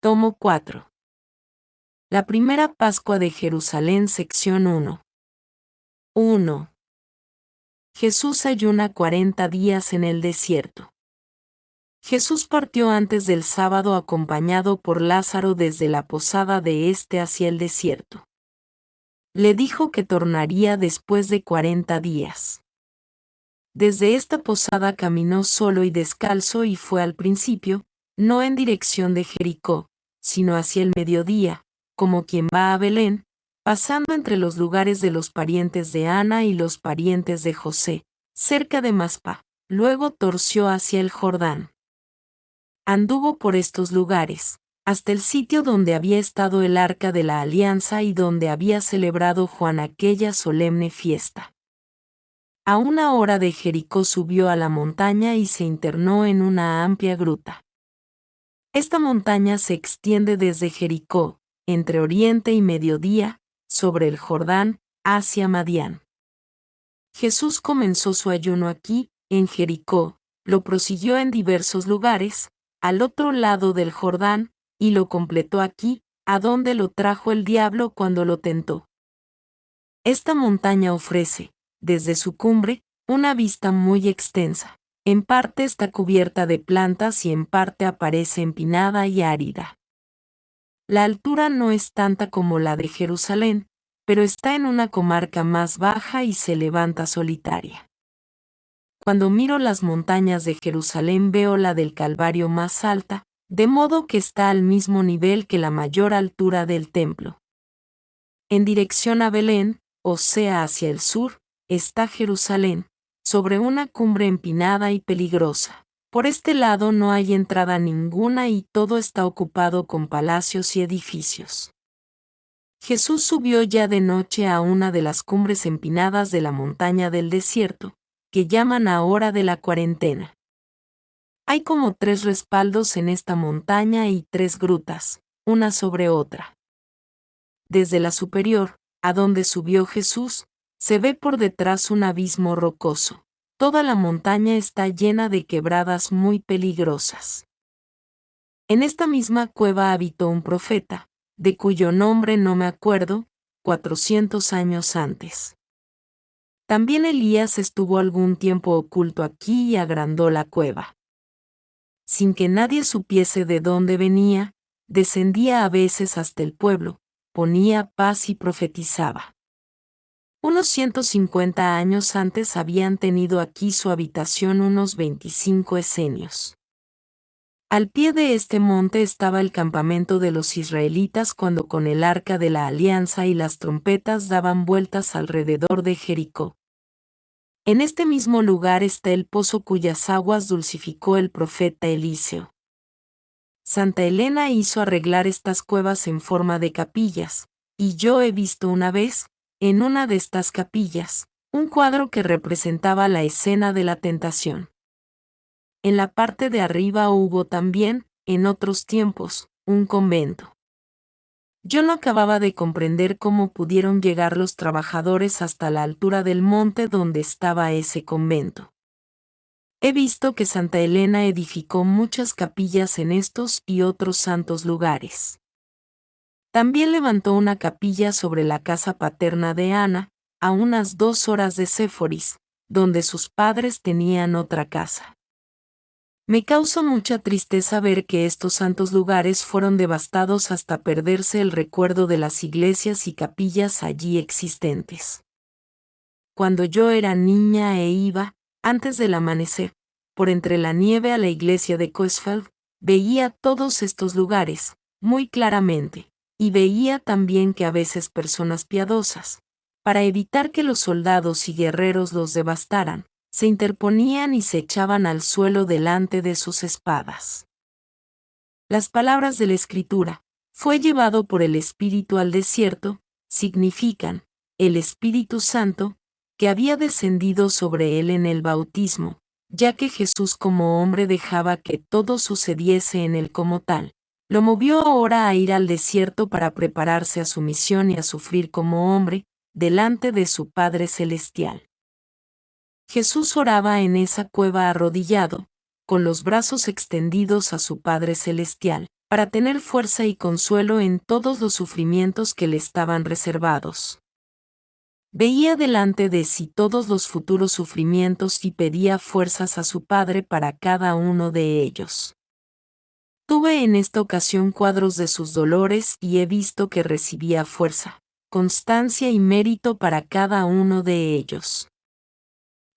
Tomo 4. La primera Pascua de Jerusalén, sección 1. 1. Jesús ayuna 40 días en el desierto. Jesús partió antes del sábado acompañado por Lázaro desde la posada de éste hacia el desierto. Le dijo que tornaría después de 40 días. Desde esta posada caminó solo y descalzo y fue al principio, no en dirección de Jericó, sino hacia el mediodía, como quien va a Belén, pasando entre los lugares de los parientes de Ana y los parientes de José, cerca de Maspa. Luego torció hacia el Jordán. Anduvo por estos lugares, hasta el sitio donde había estado el arca de la alianza y donde había celebrado Juan aquella solemne fiesta. A una hora de Jericó subió a la montaña y se internó en una amplia gruta. Esta montaña se extiende desde Jericó, entre Oriente y Mediodía, sobre el Jordán, hacia Madián. Jesús comenzó su ayuno aquí, en Jericó, lo prosiguió en diversos lugares, al otro lado del Jordán, y lo completó aquí, a donde lo trajo el diablo cuando lo tentó. Esta montaña ofrece, desde su cumbre, una vista muy extensa. En parte está cubierta de plantas y en parte aparece empinada y árida. La altura no es tanta como la de Jerusalén, pero está en una comarca más baja y se levanta solitaria. Cuando miro las montañas de Jerusalén veo la del Calvario más alta, de modo que está al mismo nivel que la mayor altura del templo. En dirección a Belén, o sea hacia el sur, está Jerusalén, sobre una cumbre empinada y peligrosa. Por este lado no hay entrada ninguna y todo está ocupado con palacios y edificios. Jesús subió ya de noche a una de las cumbres empinadas de la montaña del desierto, que llaman ahora de la cuarentena. Hay como 3 respaldos en esta montaña y 3 grutas, una sobre otra. Desde la superior, a donde subió Jesús, se ve por detrás un abismo rocoso. Toda la montaña está llena de quebradas muy peligrosas. En esta misma cueva habitó un profeta, de cuyo nombre no me acuerdo, 400 años antes. También Elías estuvo algún tiempo oculto aquí y agrandó la cueva. Sin que nadie supiese de dónde venía, descendía a veces hasta el pueblo, ponía paz y profetizaba. Unos 150 años antes habían tenido aquí su habitación unos 25 esenios. Al pie de este monte estaba el campamento de los israelitas cuando con el arca de la alianza y las trompetas daban vueltas alrededor de Jericó. En este mismo lugar está el pozo cuyas aguas dulcificó el profeta Eliseo. Santa Elena hizo arreglar estas cuevas en forma de capillas, y yo he visto una vez, en una de estas capillas, un cuadro que representaba la escena de la tentación. En la parte de arriba hubo también, en otros tiempos, un convento. Yo no acababa de comprender cómo pudieron llegar los trabajadores hasta la altura del monte donde estaba ese convento. He visto que Santa Elena edificó muchas capillas en estos y otros santos lugares. También levantó una capilla sobre la casa paterna de Ana, a unas 2 horas de Séforis, donde sus padres tenían otra casa. Me causa mucha tristeza ver que estos santos lugares fueron devastados hasta perderse el recuerdo de las iglesias y capillas allí existentes. Cuando yo era niña e iba, antes del amanecer, por entre la nieve a la iglesia de Coesfeld, veía todos estos lugares, muy claramente, y veía también que a veces personas piadosas, para evitar que los soldados y guerreros los devastaran, se interponían y se echaban al suelo delante de sus espadas. Las palabras de la Escritura, fue llevado por el Espíritu al desierto, significan, el Espíritu Santo, que había descendido sobre él en el bautismo, ya que Jesús como hombre dejaba que todo sucediese en él como tal. Lo movió ahora a ir al desierto para prepararse a su misión y a sufrir como hombre, delante de su Padre Celestial. Jesús oraba en esa cueva arrodillado, con los brazos extendidos a su Padre Celestial, para tener fuerza y consuelo en todos los sufrimientos que le estaban reservados. Veía delante de sí todos los futuros sufrimientos y pedía fuerzas a su Padre para cada uno de ellos. Tuve en esta ocasión cuadros de sus dolores y he visto que recibía fuerza, constancia y mérito para cada uno de ellos.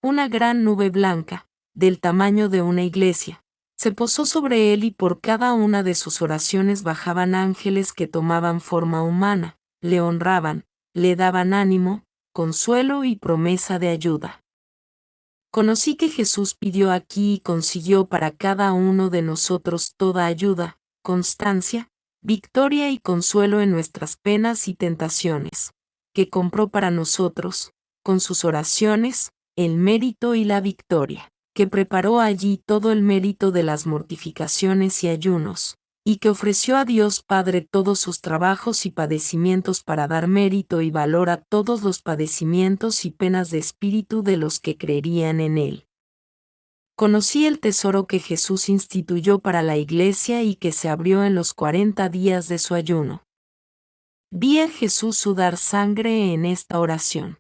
Una gran nube blanca, del tamaño de una iglesia, se posó sobre él y por cada una de sus oraciones bajaban ángeles que tomaban forma humana, le honraban, le daban ánimo, consuelo y promesa de ayuda. Conocí que Jesús pidió aquí y consiguió para cada uno de nosotros toda ayuda, constancia, victoria y consuelo en nuestras penas y tentaciones, que compró para nosotros, con sus oraciones, el mérito y la victoria, que preparó allí todo el mérito de las mortificaciones y ayunos, y que ofreció a Dios Padre todos sus trabajos y padecimientos para dar mérito y valor a todos los padecimientos y penas de espíritu de los que creerían en Él. Conocí el tesoro que Jesús instituyó para la Iglesia y que se abrió en los 40 días de su ayuno. Vi a Jesús sudar sangre en esta oración.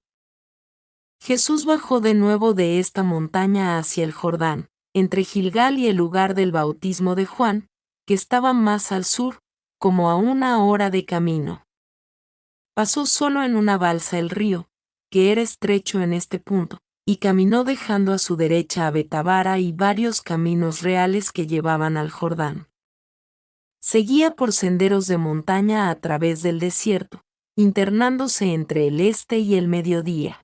Jesús bajó de nuevo de esta montaña hacia el Jordán, entre Gilgal y el lugar del bautismo de Juan, que estaba más al sur, como a 1 hora de camino. Pasó solo en una balsa el río, que era estrecho en este punto, y caminó dejando a su derecha a Betabara y varios caminos reales que llevaban al Jordán. Seguía por senderos de montaña a través del desierto, internándose entre el este y el mediodía.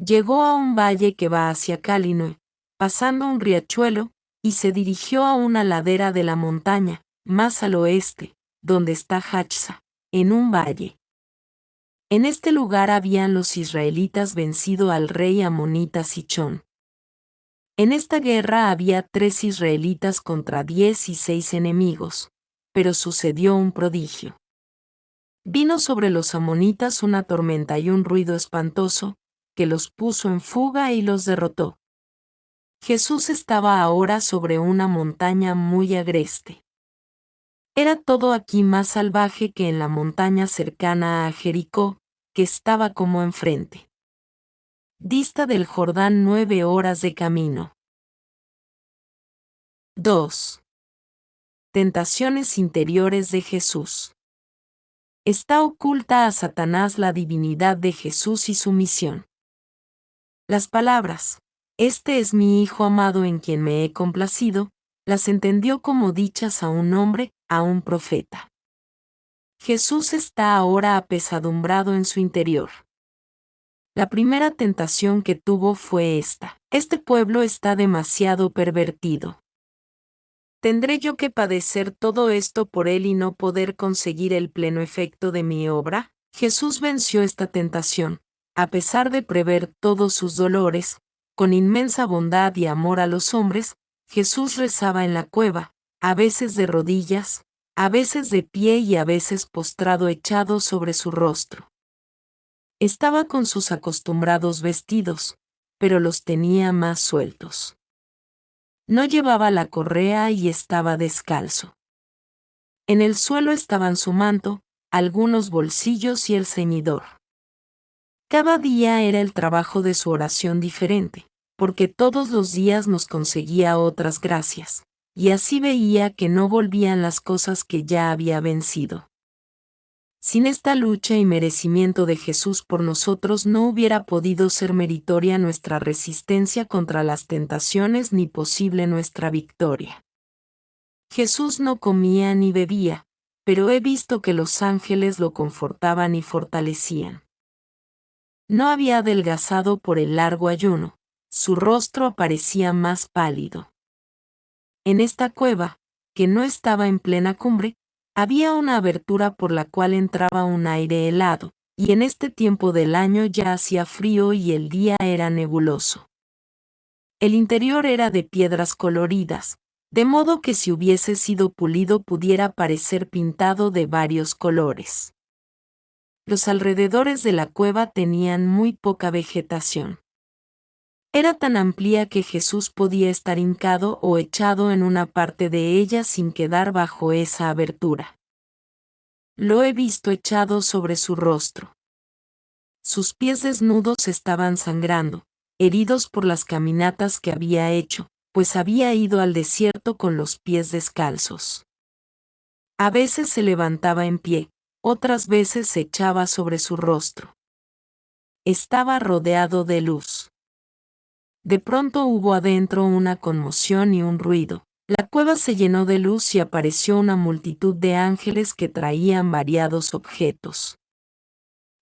Llegó a un valle que va hacia Calinoe, pasando un riachuelo, y se dirigió a una ladera de la montaña, más al oeste, donde está Hachsa, en un valle. En este lugar habían los israelitas vencido al rey amonita Sichón. En esta guerra había 3 israelitas contra 16 enemigos, pero sucedió un prodigio. Vino sobre los amonitas una tormenta y un ruido espantoso, que los puso en fuga y los derrotó. Jesús estaba ahora sobre una montaña muy agreste. Era todo aquí más salvaje que en la montaña cercana a Jericó, que estaba como enfrente. Dista del Jordán 9 horas de camino. 2. Tentaciones interiores de Jesús. Está oculta a Satanás la divinidad de Jesús y su misión. Las palabras, "Este es mi Hijo amado en quien me he complacido", las entendió como dichas a un hombre, a un profeta. Jesús está ahora apesadumbrado en su interior. La primera tentación que tuvo fue esta: este pueblo está demasiado pervertido. ¿Tendré yo que padecer todo esto por él y no poder conseguir el pleno efecto de mi obra? Jesús venció esta tentación, a pesar de prever todos sus dolores, con inmensa bondad y amor a los hombres. Jesús rezaba en la cueva, a veces de rodillas, a veces de pie y a veces postrado echado sobre su rostro. Estaba con sus acostumbrados vestidos, pero los tenía más sueltos. No llevaba la correa y estaba descalzo. En el suelo estaban su manto, algunos bolsillos y el ceñidor. Cada día era el trabajo de su oración diferente, porque todos los días nos conseguía otras gracias, y así veía que no volvían las cosas que ya había vencido. Sin esta lucha y merecimiento de Jesús por nosotros no hubiera podido ser meritoria nuestra resistencia contra las tentaciones ni posible nuestra victoria. Jesús no comía ni bebía, pero he visto que los ángeles lo confortaban y fortalecían. No había adelgazado por el largo ayuno, su rostro parecía más pálido. En esta cueva, que no estaba en plena cumbre, había una abertura por la cual entraba un aire helado, y en este tiempo del año ya hacía frío y el día era nebuloso. El interior era de piedras coloridas, de modo que si hubiese sido pulido pudiera parecer pintado de varios colores. Los alrededores de la cueva tenían muy poca vegetación. Era tan amplia que Jesús podía estar hincado o echado en una parte de ella sin quedar bajo esa abertura. Lo he visto echado sobre su rostro. Sus pies desnudos estaban sangrando, heridos por las caminatas que había hecho, pues había ido al desierto con los pies descalzos. A veces se levantaba en pie, otras veces se echaba sobre su rostro. Estaba rodeado de luz. De pronto hubo adentro una conmoción y un ruido. La cueva se llenó de luz y apareció una multitud de ángeles que traían variados objetos.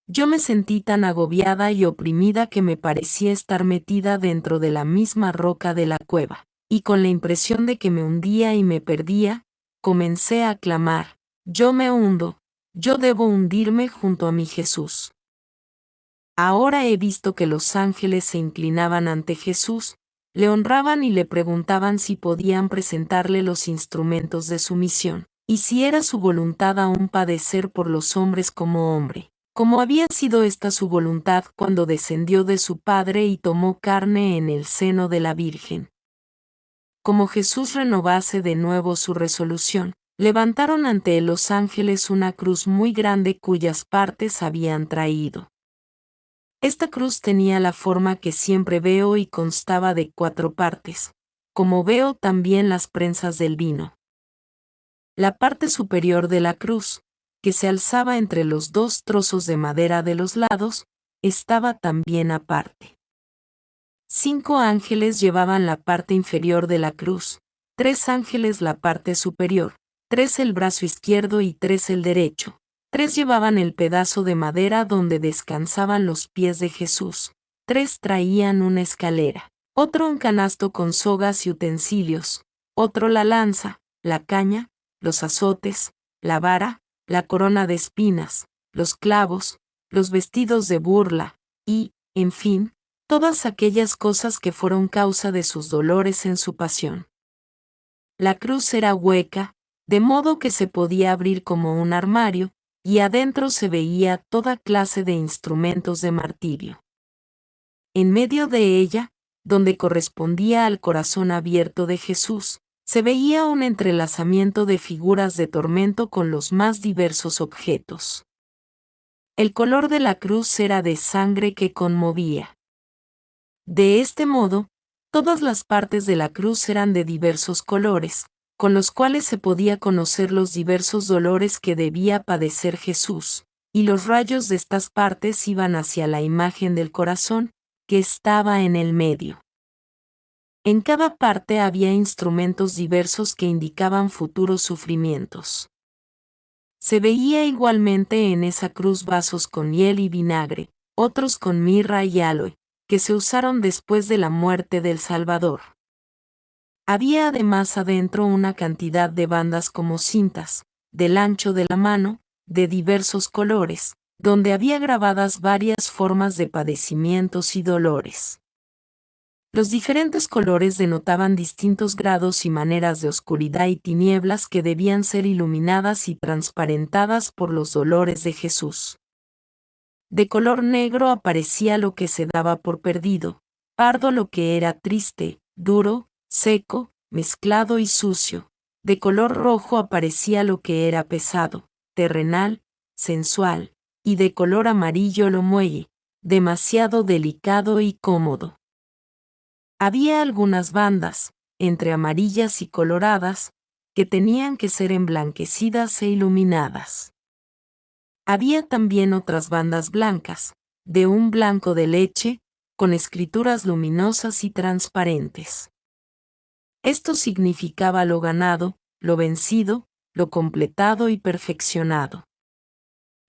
Yo me sentí tan agobiada y oprimida que me parecía estar metida dentro de la misma roca de la cueva, y con la impresión de que me hundía y me perdía, comencé a clamar: yo me hundo, yo debo hundirme junto a mi Jesús. Ahora he visto que los ángeles se inclinaban ante Jesús, le honraban y le preguntaban si podían presentarle los instrumentos de su misión, y si era su voluntad aún padecer por los hombres como hombre, como había sido esta su voluntad cuando descendió de su Padre y tomó carne en el seno de la Virgen. Como Jesús renovase de nuevo su resolución, levantaron ante él los ángeles una cruz muy grande cuyas partes habían traído. Esta cruz tenía la forma que siempre veo y constaba de 4 partes, como veo también las prensas del vino. La parte superior de la cruz, que se alzaba entre los 2 trozos de madera de los lados, estaba también aparte. 5 ángeles llevaban la parte inferior de la cruz, 3 ángeles la parte superior, 3 el brazo izquierdo y 3 el derecho. 3 llevaban el pedazo de madera donde descansaban los pies de Jesús. 3 traían una escalera. Otro un canasto con sogas y utensilios. Otro la lanza, la caña, los azotes, la vara, la corona de espinas, los clavos, los vestidos de burla, y, en fin, todas aquellas cosas que fueron causa de sus dolores en su pasión. La cruz era hueca, de modo que se podía abrir como un armario, y adentro se veía toda clase de instrumentos de martirio. En medio de ella, donde correspondía al corazón abierto de Jesús, se veía un entrelazamiento de figuras de tormento con los más diversos objetos. El color de la cruz era de sangre que conmovía. De este modo, todas las partes de la cruz eran de diversos colores, con los cuales se podía conocer los diversos dolores que debía padecer Jesús, y los rayos de estas partes iban hacia la imagen del corazón, que estaba en el medio. En cada parte había instrumentos diversos que indicaban futuros sufrimientos. Se veía igualmente en esa cruz vasos con hiel y vinagre, otros con mirra y áloe, que se usaron después de la muerte del Salvador. Había además adentro una cantidad de bandas como cintas, del ancho de la mano, de diversos colores, donde había grabadas varias formas de padecimientos y dolores. Los diferentes colores denotaban distintos grados y maneras de oscuridad y tinieblas que debían ser iluminadas y transparentadas por los dolores de Jesús. De color negro aparecía lo que se daba por perdido, pardo lo que era triste, duro, seco, mezclado y sucio. De color rojo aparecía lo que era pesado, terrenal, sensual, y de color amarillo lo muelle, demasiado delicado y cómodo. Había algunas bandas, entre amarillas y coloradas, que tenían que ser emblanquecidas e iluminadas. Había también otras bandas blancas, de un blanco de leche, con escrituras luminosas y transparentes. Esto significaba lo ganado, lo vencido, lo completado y perfeccionado.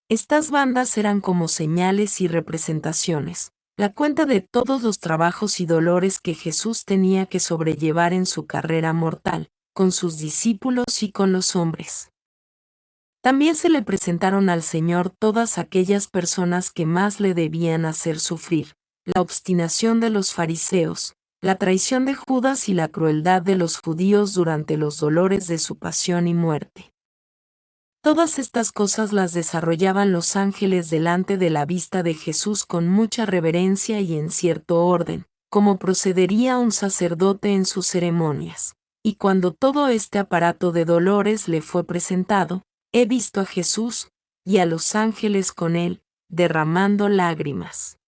Estas bandas eran como señales y representaciones, la cuenta de todos los trabajos y dolores que Jesús tenía que sobrellevar en su carrera mortal, con sus discípulos y con los hombres. También se le presentaron al Señor todas aquellas personas que más le debían hacer sufrir, la obstinación de los fariseos, la traición de Judas y la crueldad de los judíos durante los dolores de su pasión y muerte. Todas estas cosas las desarrollaban los ángeles delante de la vista de Jesús con mucha reverencia y en cierto orden, como procedería un sacerdote en sus ceremonias. Y cuando todo este aparato de dolores le fue presentado, he visto a Jesús, y a los ángeles con él, derramando lágrimas.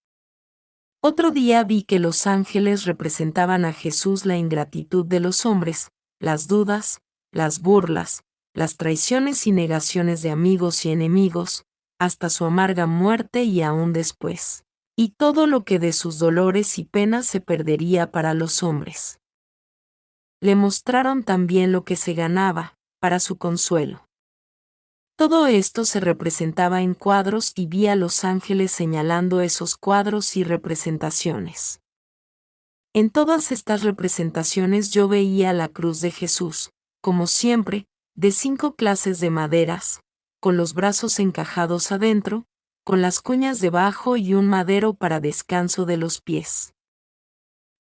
Otro día vi que los ángeles representaban a Jesús la ingratitud de los hombres, las dudas, las burlas, las traiciones y negaciones de amigos y enemigos, hasta su amarga muerte y aún después, y todo lo que de sus dolores y penas se perdería para los hombres. Le mostraron también lo que se ganaba, para su consuelo. Todo esto se representaba en cuadros y vi a los ángeles señalando esos cuadros y representaciones. En todas estas representaciones yo veía la cruz de Jesús, como siempre, de 5 clases de maderas, con los brazos encajados adentro, con las cuñas debajo y un madero para descanso de los pies.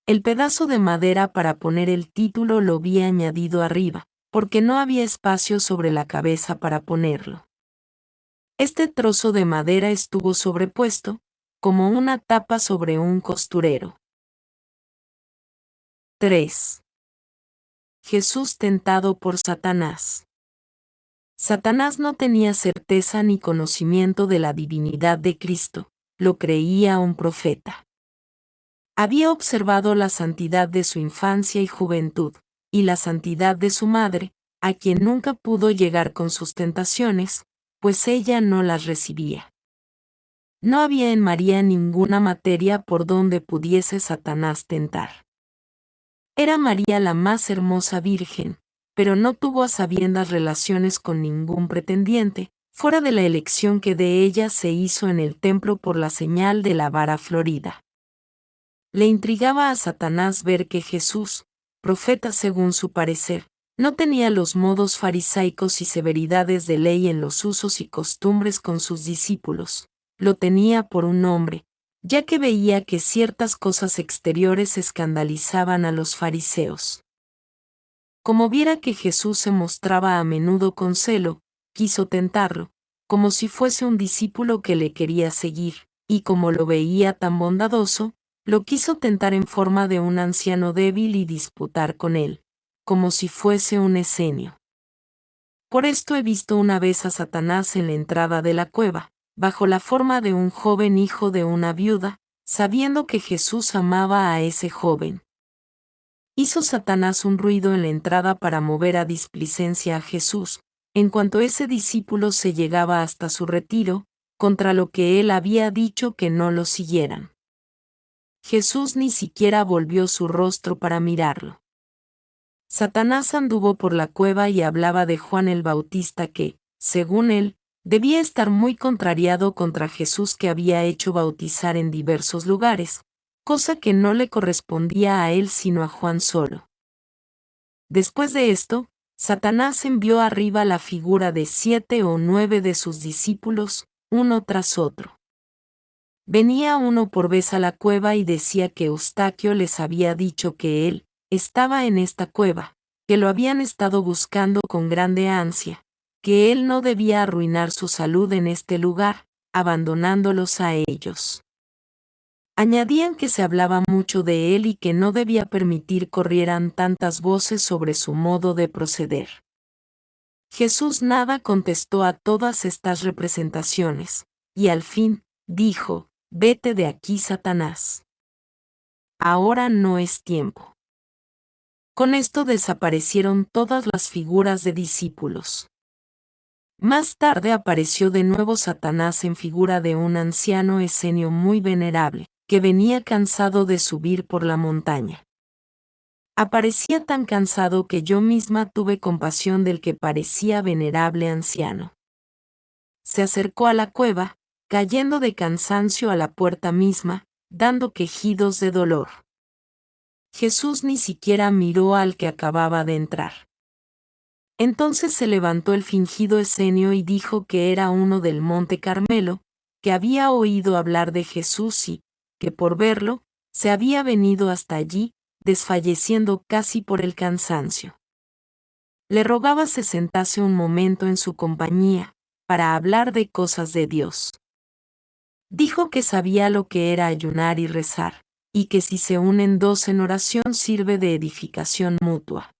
El pedazo de madera para poner el título lo vi añadido arriba, porque no había espacio sobre la cabeza para ponerlo. Este trozo de madera estuvo sobrepuesto, como una tapa sobre un costurero. 3. Jesús tentado por Satanás. Satanás no tenía certeza ni conocimiento de la divinidad de Cristo, lo creía un profeta. Había observado la santidad de su infancia y juventud, y la santidad de su madre, a quien nunca pudo llegar con sus tentaciones, pues ella no las recibía. No había en María ninguna materia por donde pudiese Satanás tentar. Era María la más hermosa virgen, pero no tuvo a sabiendas relaciones con ningún pretendiente, fuera de la elección que de ella se hizo en el templo por la señal de la vara florida. Le intrigaba a Satanás ver que Jesús, profeta según su parecer, no tenía los modos farisaicos y severidades de ley en los usos y costumbres con sus discípulos. Lo tenía por un hombre, ya que veía que ciertas cosas exteriores escandalizaban a los fariseos. Como viera que Jesús se mostraba a menudo con celo, quiso tentarlo, como si fuese un discípulo que le quería seguir, y como lo veía tan bondadoso, lo quiso tentar en forma de un anciano débil y disputar con él, como si fuese un escenio. Por esto he visto una vez a Satanás en la entrada de la cueva, bajo la forma de un joven hijo de una viuda, sabiendo que Jesús amaba a ese joven. Hizo Satanás un ruido en la entrada para mover a displicencia a Jesús, en cuanto ese discípulo se llegaba hasta su retiro, contra lo que él había dicho que no lo siguieran. Jesús ni siquiera volvió su rostro para mirarlo. Satanás anduvo por la cueva y hablaba de Juan el Bautista que, según él, debía estar muy contrariado contra Jesús que había hecho bautizar en diversos lugares, cosa que no le correspondía a él sino a Juan solo. Después de esto, Satanás envió arriba la figura de 7 o 9 de sus discípulos, uno tras otro. Venía uno por vez a la cueva y decía que Eustaquio les había dicho que él estaba en esta cueva, que lo habían estado buscando con grande ansia, que él no debía arruinar su salud en este lugar, abandonándolos a ellos. Añadían que se hablaba mucho de él y que no debía permitir corrieran tantas voces sobre su modo de proceder. Jesús nada contestó a todas estas representaciones, y al fin, dijo, «Vete de aquí, Satanás. Ahora no es tiempo». Con esto desaparecieron todas las figuras de discípulos. Más tarde apareció de nuevo Satanás en figura de un anciano escenio muy venerable, que venía cansado de subir por la montaña. Aparecía tan cansado que yo misma tuve compasión del que parecía venerable anciano. Se acercó a la cueva, cayendo de cansancio a la puerta misma, dando quejidos de dolor. Jesús ni siquiera miró al que acababa de entrar. Entonces se levantó el fingido escenio y dijo que era uno del Monte Carmelo, que había oído hablar de Jesús y, que por verlo, se había venido hasta allí, desfalleciendo casi por el cansancio. Le rogaba se sentase un momento en su compañía, para hablar de cosas de Dios. Dijo que sabía lo que era ayunar y rezar, y que si se unen dos en oración sirve de edificación mutua.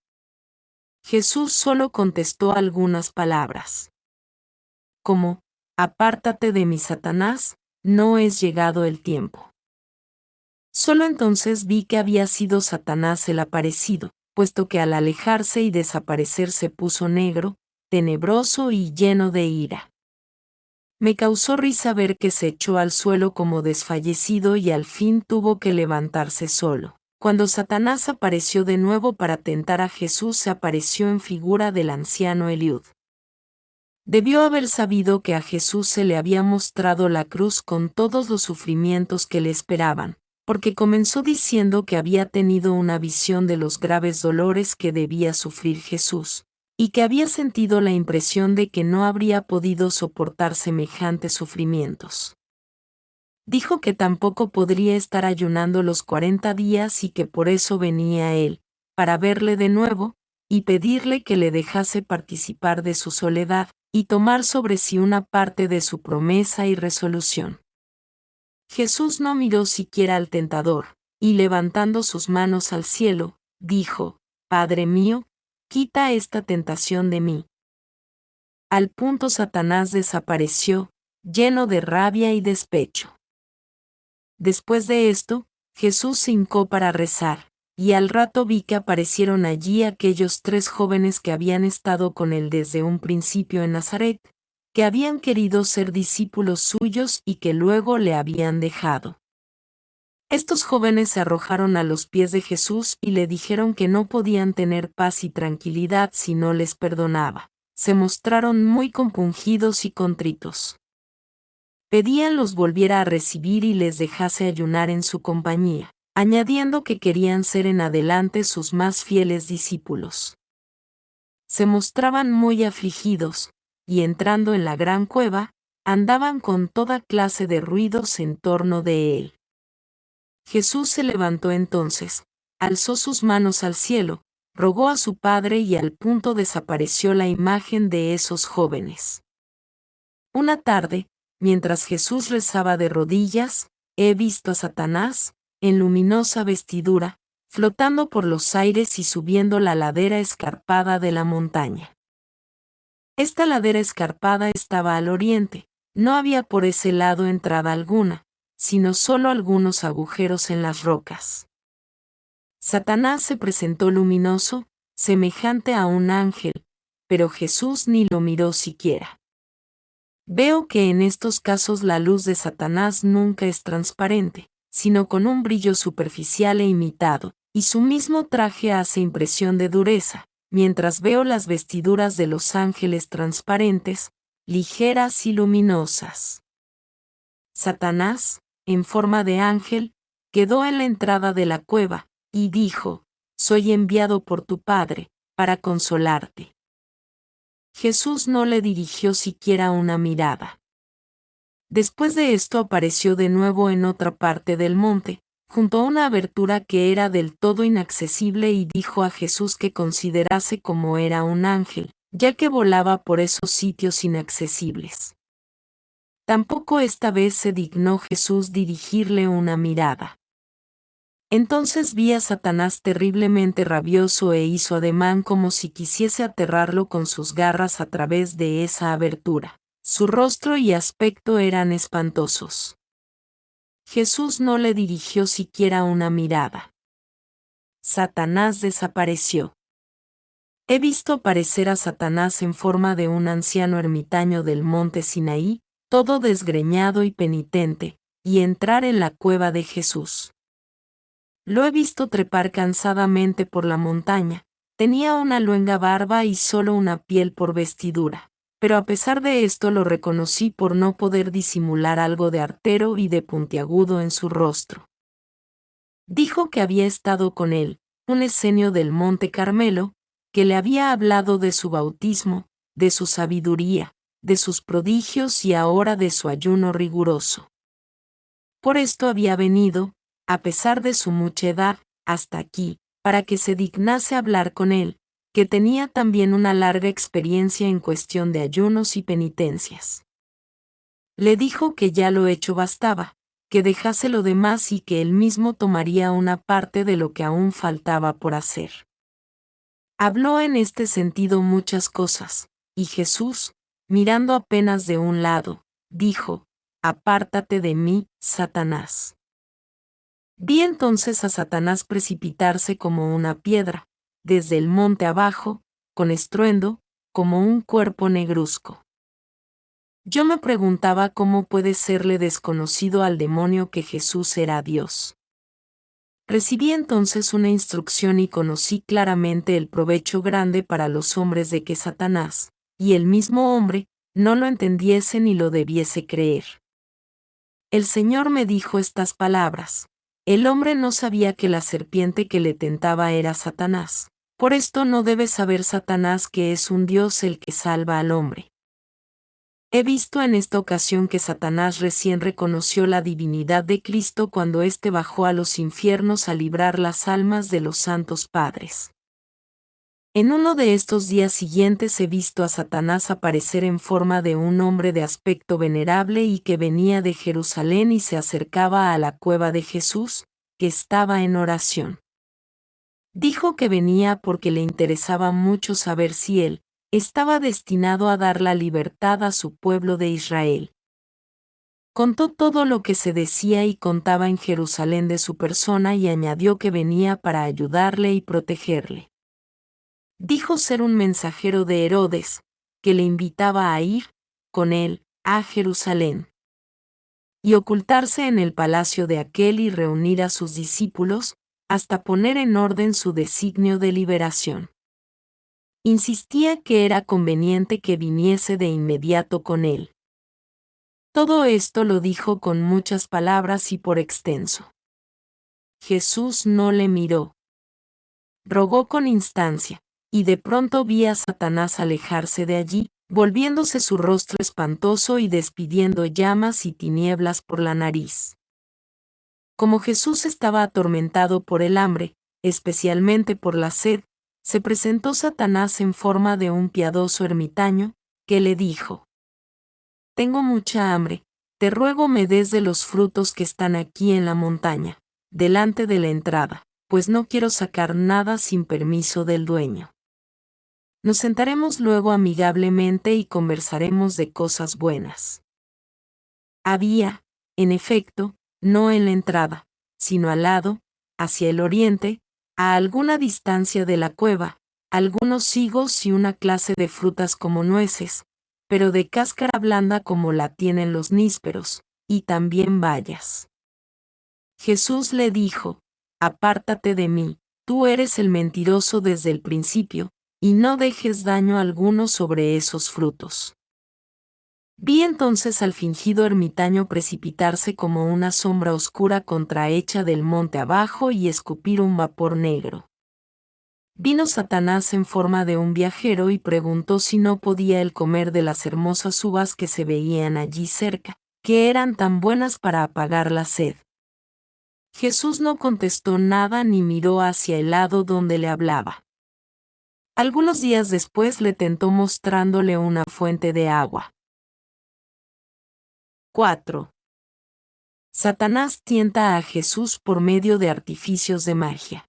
Jesús solo contestó algunas palabras. Como, apártate de mí, Satanás, no es llegado el tiempo. Solo entonces vi que había sido Satanás el aparecido, puesto que al alejarse y desaparecer se puso negro, tenebroso y lleno de ira. Me causó risa ver que se echó al suelo como desfallecido y al fin tuvo que levantarse solo. Cuando Satanás apareció de nuevo para tentar a Jesús, se apareció en figura del anciano Eliud. Debió haber sabido que a Jesús se le había mostrado la cruz con todos los sufrimientos que le esperaban, porque comenzó diciendo que había tenido una visión de los graves dolores que debía sufrir Jesús, y que había sentido la impresión de que no habría podido soportar semejantes sufrimientos. Dijo que tampoco podría estar ayunando los 40 días y que por eso venía a él, para verle de nuevo, y pedirle que le dejase participar de su soledad, y tomar sobre sí una parte de su promesa y resolución. Jesús no miró siquiera al tentador, y levantando sus manos al cielo, dijo, Padre mío, quita esta tentación de mí. Al punto Satanás desapareció, lleno de rabia y despecho. Después de esto, Jesús se hincó para rezar, y al rato vi que aparecieron allí aquellos 3 jóvenes que habían estado con él desde un principio en Nazaret, que habían querido ser discípulos suyos y que luego le habían dejado. Estos jóvenes se arrojaron a los pies de Jesús y le dijeron que no podían tener paz y tranquilidad si no les perdonaba. Se mostraron muy compungidos y contritos. Pedían los volviera a recibir y les dejase ayunar en su compañía, añadiendo que querían ser en adelante sus más fieles discípulos. Se mostraban muy afligidos, y entrando en la gran cueva, andaban con toda clase de ruidos en torno de él. Jesús se levantó entonces, alzó sus manos al cielo, rogó a su Padre y al punto desapareció la imagen de esos jóvenes. Una tarde, mientras Jesús rezaba de rodillas, he visto a Satanás, en luminosa vestidura, flotando por los aires y subiendo la ladera escarpada de la montaña. Esta ladera escarpada estaba al oriente, no había por ese lado entrada alguna, sino solo algunos agujeros en las rocas. Satanás se presentó luminoso, semejante a un ángel, pero Jesús ni lo miró siquiera. Veo que en estos casos la luz de Satanás nunca es transparente, sino con un brillo superficial e imitado, y su mismo traje hace impresión de dureza, mientras veo las vestiduras de los ángeles transparentes, ligeras y luminosas. Satanás, en forma de ángel, quedó en la entrada de la cueva, y dijo, Soy enviado por tu Padre, para consolarte. Jesús no le dirigió siquiera una mirada. Después de esto apareció de nuevo en otra parte del monte, junto a una abertura que era del todo inaccesible y dijo a Jesús que considerase como era un ángel, ya que volaba por esos sitios inaccesibles. Tampoco esta vez se dignó Jesús dirigirle una mirada. Entonces vi a Satanás terriblemente rabioso e hizo ademán como si quisiese aterrarlo con sus garras a través de esa abertura. Su rostro y aspecto eran espantosos. Jesús no le dirigió siquiera una mirada. Satanás desapareció. He visto aparecer a Satanás en forma de un anciano ermitaño del monte Sinaí, todo desgreñado y penitente, y entrar en la cueva de Jesús. Lo he visto trepar cansadamente por la montaña, tenía una luenga barba y solo una piel por vestidura, pero a pesar de esto lo reconocí por no poder disimular algo de artero y de puntiagudo en su rostro. Dijo que había estado con él, un escenio del Monte Carmelo, que le había hablado de su bautismo, de su sabiduría, de sus prodigios y ahora de su ayuno riguroso. Por esto había venido, a pesar de su mucha edad, hasta aquí, para que se dignase hablar con él, que tenía también una larga experiencia en cuestión de ayunos y penitencias. Le dijo que ya lo hecho bastaba, que dejase lo demás y que él mismo tomaría una parte de lo que aún faltaba por hacer. Habló en este sentido muchas cosas, y Jesús, mirando apenas de un lado, dijo: «Apártate de mí, Satanás». Vi entonces a Satanás precipitarse como una piedra, desde el monte abajo, con estruendo, como un cuerpo negruzco. Yo me preguntaba cómo puede serle desconocido al demonio que Jesús era Dios. Recibí entonces una instrucción y conocí claramente el provecho grande para los hombres de que Satanás, y el mismo hombre, no lo entendiese ni lo debiese creer. El Señor me dijo estas palabras: el hombre no sabía que la serpiente que le tentaba era Satanás. Por esto no debe saber Satanás que es un Dios el que salva al hombre. He visto en esta ocasión que Satanás recién reconoció la divinidad de Cristo cuando éste bajó a los infiernos a librar las almas de los santos padres. En uno de estos días siguientes he visto a Satanás aparecer en forma de un hombre de aspecto venerable y que venía de Jerusalén y se acercaba a la cueva de Jesús, que estaba en oración. Dijo que venía porque le interesaba mucho saber si él estaba destinado a dar la libertad a su pueblo de Israel. Contó todo lo que se decía y contaba en Jerusalén de su persona y añadió que venía para ayudarle y protegerle. Dijo ser un mensajero de Herodes, que le invitaba a ir, con él, a Jerusalén, y ocultarse en el palacio de aquél y reunir a sus discípulos, hasta poner en orden su designio de liberación. Insistía que era conveniente que viniese de inmediato con él. Todo esto lo dijo con muchas palabras y por extenso. Jesús no le miró. Rogó con instancia, y de pronto vi a Satanás alejarse de allí, volviéndose su rostro espantoso y despidiendo llamas y tinieblas por la nariz. Como Jesús estaba atormentado por el hambre, especialmente por la sed, se presentó Satanás en forma de un piadoso ermitaño, que le dijo: «Tengo mucha hambre, te ruego me des de los frutos que están aquí en la montaña, delante de la entrada, pues no quiero sacar nada sin permiso del dueño. Nos sentaremos luego amigablemente y conversaremos de cosas buenas». Había, en efecto, no en la entrada, sino al lado, hacia el oriente, a alguna distancia de la cueva, algunos higos y una clase de frutas como nueces, pero de cáscara blanda como la tienen los nísperos, y también bayas. Jesús le dijo: «Apártate de mí, tú eres el mentiroso desde el principio, y no dejes daño alguno sobre esos frutos». Vi entonces al fingido ermitaño precipitarse como una sombra oscura contrahecha del monte abajo y escupir un vapor negro. Vino Satanás en forma de un viajero y preguntó si no podía él comer de las hermosas uvas que se veían allí cerca, que eran tan buenas para apagar la sed. Jesús no contestó nada ni miró hacia el lado donde le hablaba. Algunos días después le tentó mostrándole una fuente de agua. 4. Satanás tienta a Jesús por medio de artificios de magia.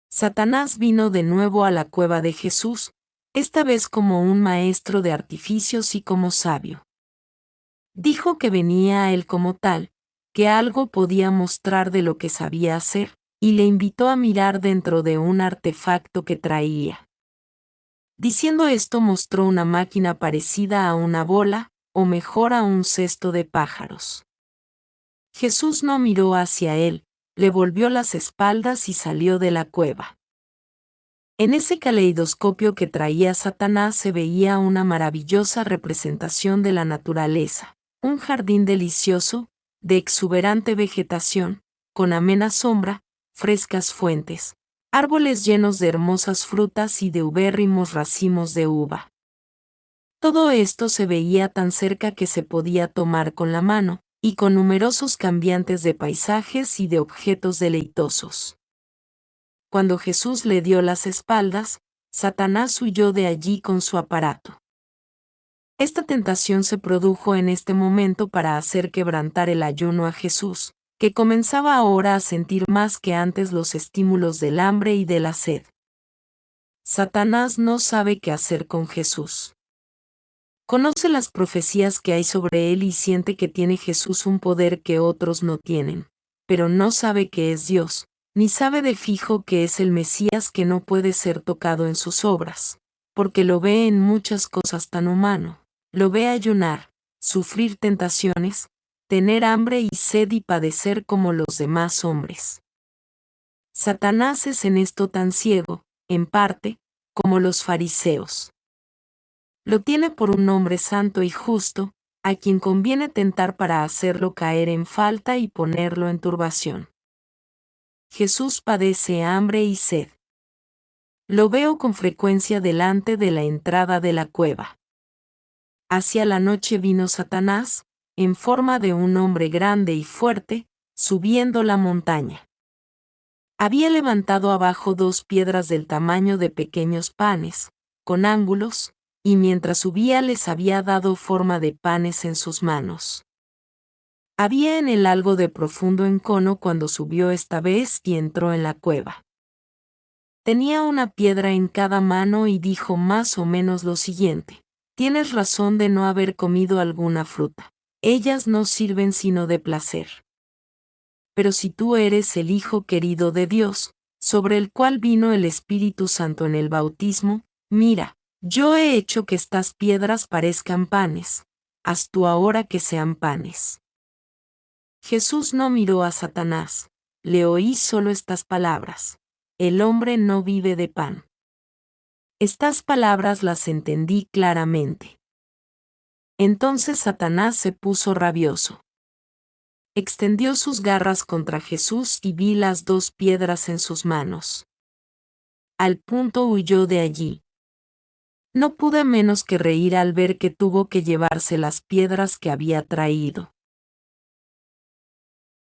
Satanás vino de nuevo a la cueva de Jesús, esta vez como un maestro de artificios y como sabio. Dijo que venía a él como tal, que algo podía mostrar de lo que sabía hacer, y le invitó a mirar dentro de un artefacto que traía. Diciendo esto mostró una máquina parecida a una bola, o mejor a un cesto de pájaros. Jesús no miró hacia él, le volvió las espaldas y salió de la cueva. En ese caleidoscopio que traía Satanás se veía una maravillosa representación de la naturaleza, un jardín delicioso, de exuberante vegetación, con amena sombra, frescas fuentes, árboles llenos de hermosas frutas y de ubérrimos racimos de uva. Todo esto se veía tan cerca que se podía tomar con la mano, y con numerosos cambiantes de paisajes y de objetos deleitosos. Cuando Jesús le dio las espaldas, Satanás huyó de allí con su aparato. Esta tentación se produjo en este momento para hacer quebrantar el ayuno a Jesús, que comenzaba ahora a sentir más que antes los estímulos del hambre y de la sed. Satanás no sabe qué hacer con Jesús. Conoce las profecías que hay sobre él y siente que tiene Jesús un poder que otros no tienen, pero no sabe que es Dios, ni sabe de fijo que es el Mesías que no puede ser tocado en sus obras, porque lo ve en muchas cosas tan humano. Lo ve ayunar, sufrir tentaciones, tener hambre y sed y padecer como los demás hombres. Satanás es en esto tan ciego, en parte, como los fariseos. Lo tiene por un hombre santo y justo, a quien conviene tentar para hacerlo caer en falta y ponerlo en turbación. Jesús padece hambre y sed. Lo veo con frecuencia delante de la entrada de la cueva. Hacia la noche vino Satanás, en forma de un hombre grande y fuerte, subiendo la montaña. Había levantado abajo 2 piedras del tamaño de pequeños panes, con ángulos, y mientras subía les había dado forma de panes en sus manos. Había en él algo de profundo encono cuando subió esta vez y entró en la cueva. Tenía una piedra en cada mano y dijo más o menos lo siguiente: tienes razón de no haber comido alguna fruta. Ellas no sirven sino de placer. Pero si tú eres el Hijo querido de Dios, sobre el cual vino el Espíritu Santo en el bautismo, mira, yo he hecho que estas piedras parezcan panes. Haz tú ahora que sean panes. Jesús no miró a Satanás. Le oí solo estas palabras: el hombre no vive de pan. Estas palabras las entendí claramente. Entonces Satanás se puso rabioso. Extendió sus garras contra Jesús y vi las 2 piedras en sus manos. Al punto huyó de allí. No pude menos que reír al ver que tuvo que llevarse las piedras que había traído.